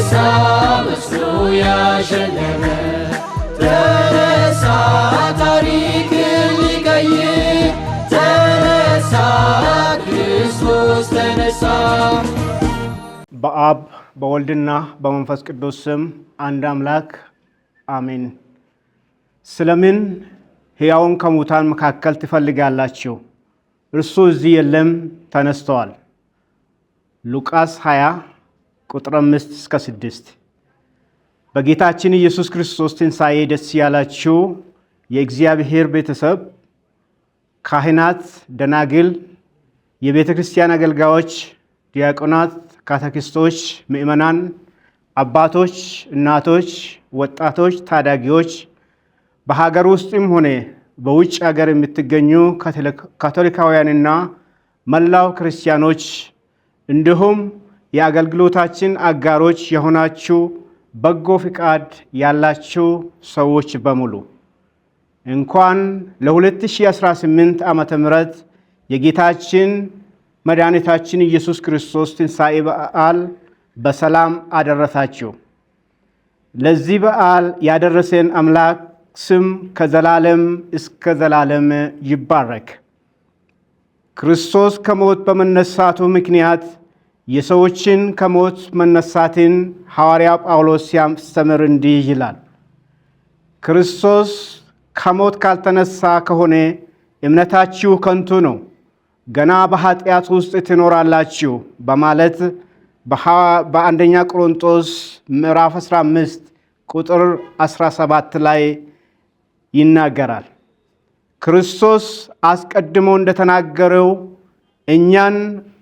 አንበሳ መስሎ ያሸለመ ተነሳ ታሪክን ሊቀይር ተነሳ ክርስቶስ ተነሳ። በአብ በወልድና በመንፈስ ቅዱስ ስም አንድ አምላክ አሜን። ስለምን ሕያውን ከሙታን መካከል ትፈልጋላችሁ? እርሱ እዚህ የለም ተነስተዋል። ሉቃስ 20 ቁጥር 5-6። በጌታችን ኢየሱስ ክርስቶስ ትንሣኤ ደስ ያላችሁ የእግዚአብሔር ቤተሰብ፣ ካህናት፣ ደናግል፣ የቤተ ክርስቲያን አገልጋዮች፣ ዲያቆናት፣ ካቴኪስቶች፣ ምእመናን፣ አባቶች፣ እናቶች፣ ወጣቶች፣ ታዳጊዎች፣ በሀገር ውስጥም ሆነ በውጭ ሀገር የምትገኙ ካቶሊካውያንና መላው ክርስቲያኖች እንዲሁም የአገልግሎታችን አጋሮች የሆናችሁ በጎ ፍቃድ ያላችሁ ሰዎች በሙሉ እንኳን ለ2018 ዓመተ ምህረት የጌታችን መድኃኒታችን ኢየሱስ ክርስቶስ ትንሣኤ በዓል በሰላም አደረሳችሁ። ለዚህ በዓል ያደረሰን አምላክ ስም ከዘላለም እስከ ዘላለም ይባረክ። ክርስቶስ ከሞት በመነሳቱ ምክንያት የሰዎችን ከሞት መነሳትን ሐዋርያ ጳውሎስ ሲያስተምር እንዲህ ይላል። ክርስቶስ ከሞት ካልተነሳ ከሆነ እምነታችሁ ከንቱ ነው፣ ገና በኃጢአት ውስጥ ትኖራላችሁ በማለት በአንደኛ ቆሮንቶስ ምዕራፍ 15 ቁጥር 17 ላይ ይናገራል። ክርስቶስ አስቀድሞ እንደተናገረው እኛን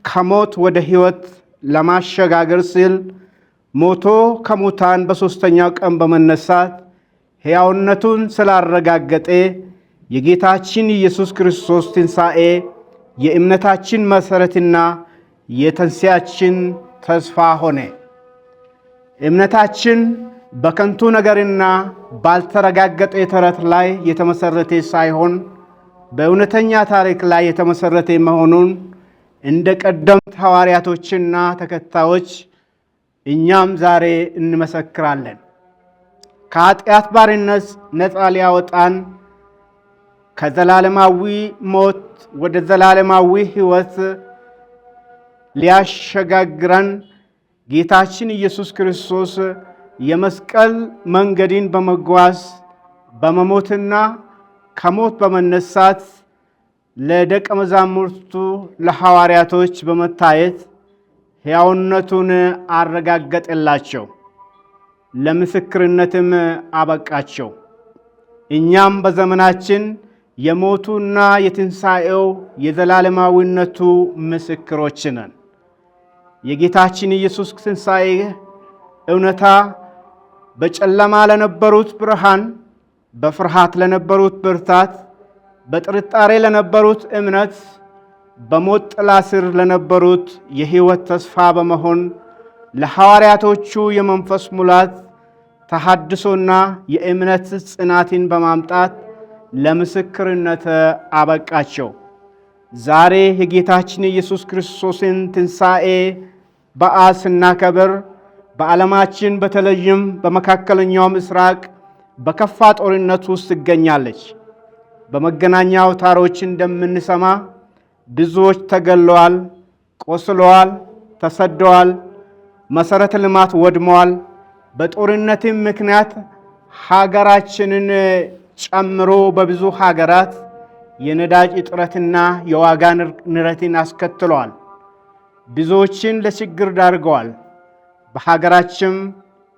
ከሞት ወደ ሕይወት ለማሸጋገር ሲል ሞቶ ከሙታን በሦስተኛው ቀን በመነሳት ሕያውነቱን ስላረጋገጠ የጌታችን ኢየሱስ ክርስቶስ ትንሣኤ የእምነታችን መሠረትና የትንሣኤያችን ተስፋ ሆነ። እምነታችን በከንቱ ነገርና ባልተረጋገጠ ተረት ላይ የተመሰረተ ሳይሆን በእውነተኛ ታሪክ ላይ የተመሰረተ መሆኑን እንደ ቀደምት ሐዋርያቶችና ተከታዮች እኛም ዛሬ እንመሰክራለን። ከኃጢአት ባርነት ነፃ ሊያወጣን ከዘላለማዊ ሞት ወደ ዘላለማዊ ሕይወት ሊያሸጋግረን ጌታችን ኢየሱስ ክርስቶስ የመስቀል መንገድን በመጓዝ በመሞትና ከሞት በመነሳት ለደቀ መዛሙርቱ ለሐዋርያቶች በመታየት ሕያውነቱን አረጋገጠላቸው፣ ለምስክርነትም አበቃቸው። እኛም በዘመናችን የሞቱና የትንሣኤው የዘላለማዊነቱ ምስክሮች ነን። የጌታችን ኢየሱስ ትንሣኤ እውነታ በጨለማ ለነበሩት ብርሃን፣ በፍርሃት ለነበሩት ብርታት፣ በጥርጣሬ ለነበሩት እምነት፣ በሞት ጥላ ስር ለነበሩት የሕይወት ተስፋ በመሆን ለሐዋርያቶቹ የመንፈስ ሙላት ተሐድሶና የእምነት ጽናትን በማምጣት ለምስክርነት አበቃቸው። ዛሬ የጌታችን ኢየሱስ ክርስቶስን ትንሣኤ በዓል ስናከብር በዓለማችን በተለይም በመካከለኛው ምስራቅ በከፋ ጦርነት ውስጥ ትገኛለች። በመገናኛ አውታሮች እንደምንሰማ ብዙዎች ተገለዋል፣ ቆስለዋል፣ ተሰደዋል፣ መሠረተ ልማት ወድመዋል። በጦርነትም ምክንያት ሀገራችንን ጨምሮ በብዙ ሀገራት የነዳጅ እጥረትና የዋጋ ንረትን አስከትለዋል። ብዙዎችን ለችግር ዳርገዋል። በሀገራችን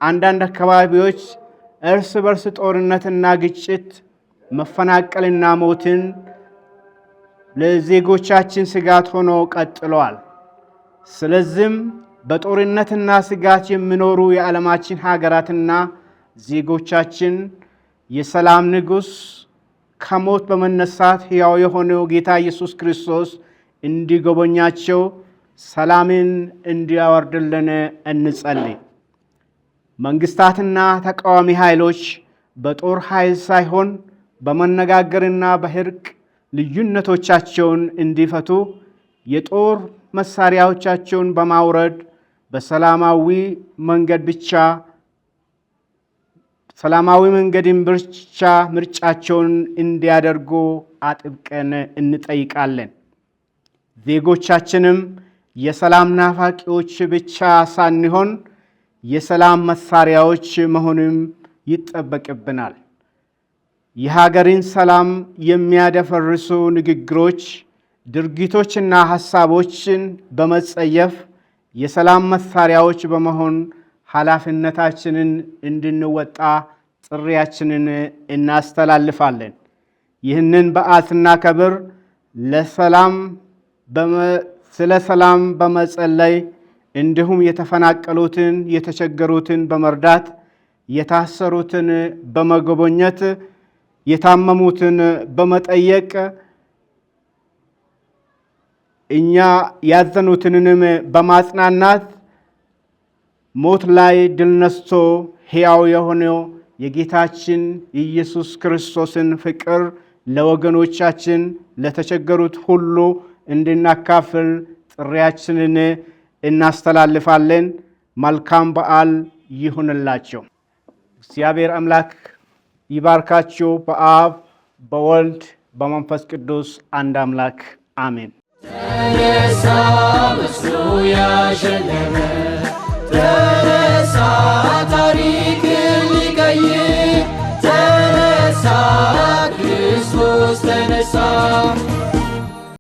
አንዳንድ አካባቢዎች እርስ በርስ ጦርነትና ግጭት፣ መፈናቀልና ሞትን ለዜጎቻችን ስጋት ሆኖ ቀጥለዋል። ስለዚህም በጦርነትና ስጋት የሚኖሩ የዓለማችን ሀገራትና ዜጎቻችን የሰላም ንጉሥ ከሞት በመነሳት ሕያው የሆነው ጌታ ኢየሱስ ክርስቶስ እንዲጎበኛቸው ሰላምን እንዲያወርድልን እንጸልይ። መንግስታትና ተቃዋሚ ኃይሎች በጦር ኃይል ሳይሆን በመነጋገርና በእርቅ ልዩነቶቻቸውን እንዲፈቱ የጦር መሳሪያዎቻቸውን በማውረድ በሰላማዊ መንገድን ብቻ ምርጫቸውን እንዲያደርጉ አጥብቀን እንጠይቃለን። ዜጎቻችንም የሰላም ናፋቂዎች ብቻ ሳንሆን የሰላም መሳሪያዎች መሆንም ይጠበቅብናል። የሀገርን ሰላም የሚያደፈርሱ ንግግሮች፣ ድርጊቶችና ሐሳቦችን በመጸየፍ የሰላም መሳሪያዎች በመሆን ኃላፊነታችንን እንድንወጣ ጥሪያችንን እናስተላልፋለን። ይህንን በዓል ስናከብር ስለ ሰላም በመጸለይ እንዲሁም የተፈናቀሉትን፣ የተቸገሩትን በመርዳት የታሰሩትን በመጎብኘት የታመሙትን በመጠየቅ እኛ ያዘኑትንም በማጽናናት ሞት ላይ ድል ነስቶ ሕያው የሆነው የጌታችን ኢየሱስ ክርስቶስን ፍቅር ለወገኖቻችን ለተቸገሩት ሁሉ እንድናካፍል ጥሪያችንን እናስተላልፋለን። መልካም በዓል ይሁንላቸው። እግዚአብሔር አምላክ ይባርካችሁ። በአብ በወልድ በመንፈስ ቅዱስ አንድ አምላክ አሜን። ተነሳ መስሎ ያሸለመ